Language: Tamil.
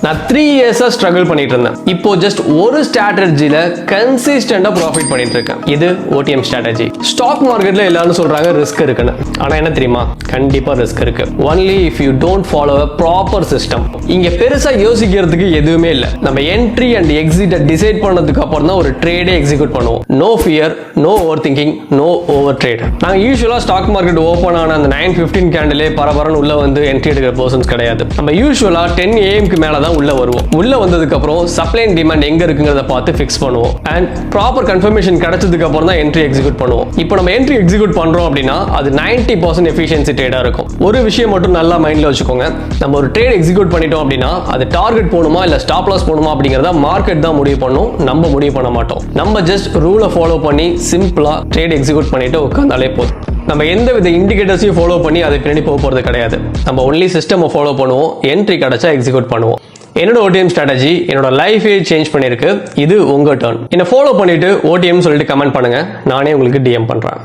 நான் 3 இயர்ஸா ஸ்ட்ரகிள் பண்ணிட்டு இருந்தேன். இப்போ ஜஸ்ட் ஒரு ஸ்ட்ராட்டஜில கன்சிஸ்டன்டா ப்ராஃபிட் பண்ணிட்டு இருக்கேன். இது OTM ஸ்ட்ராட்டஜி. ஸ்டாக் மார்க்கெட்ல எல்லாரும் சொல்றாங்க ரிஸ்க் இருக்குன்னு. ஆனா என்ன தெரியுமா? கண்டிப்பா ரிஸ்க் இருக்கு. Only if you don't follow a proper system. இங்க பெருசா யோசிக்கிறதுக்கு எதுவுமே இல்ல. நம்ம என்ட்ரி அண்ட் எக்ஸிட் டிசைட் பண்ணதுக்கு அப்புறம் தான் ஒரு ட்ரேடே எக்ஸிக்யூட் பண்ணுவோம். No fear, no over thinking, no over trade. நாங்க யூசுவலா ஸ்டாக் மார்க்கெட் ஓபன் ஆன அந்த 9:15 கேண்டிலே பரபரன்னு உள்ள வந்து என்ட்ரி எடுக்கிற பர்சன்ஸ் கிடையாது. நம்ம யூசுவலா 10 AM மேல தான் உள்ள வருவோம். உள்ள வந்ததுக்கு அப்புறம் சப்ளை அண்ட் டிமாண்ட் எங்க இருக்குங்கிறத பார்த்து ஃபிக்ஸ் பண்ணுவோம். அண்ட் ப்ராப்பர் கன்ஃபர்மேஷன் கிடைச்சதுக்கு அப்புறம் தான் என்ட்ரி எக்ஸிக்யூட் பண்ணுவோம். இப்போ நம்ம என்ட்ரி எக்ஸிக்யூட் பண்றோம் அப்படின்னா அது 90% எஃபிஷியன்சி ட்ரேடா இருக்கும். ஒரு விஷயம் மட்டும் நல்லா மைண்ட்ல வச்சுக்கோங்க. நம்ம ஒரு ட்ரேட் எக்ஸிக்யூட் பண்ணிட்டோம் அப்படின்னா அது டார்கெட் போணுமா இல்ல ஸ்டாப் லாஸ் போணுமா அப்படிங்கறத மார்க்கெட் தான் முடிவு பண்ணும். நம்ம முடிவு பண்ண மாட்டோம். நம்ம ஜஸ்ட் ரூலை ஃபாலோ பண்ணி சிம்பிளா ட்ரேட் எக்ஸிக்யூட் பண்ணிட்டு உட்கார்ந்தாலே போதும். நம்ம எந்த வித இண்டிகேட்டர்ஸையும் ஃபாலோ பண்ணி அதை பின்னாடி போறது கிடையாது. நம்ம ஒன்லி சிஸ்டம் ஃபாலோ பண்ணுவோம். என்ட்ரி கிடைச்சா எக்ஸிக்யூட் பண்ணுவோம். என்னோட OTM ஸ்ட்ராட்டஜி என்னோட லைஃபே சேஞ்ச் பண்ணிருக்கு. இது உங்க டர்ன். என்ன ஃபாலோ பண்ணிட்டு OTM சொல்லிட்டு கமெண்ட் பண்ணுங்க. நானே உங்களுக்கு DM பண்றேன்.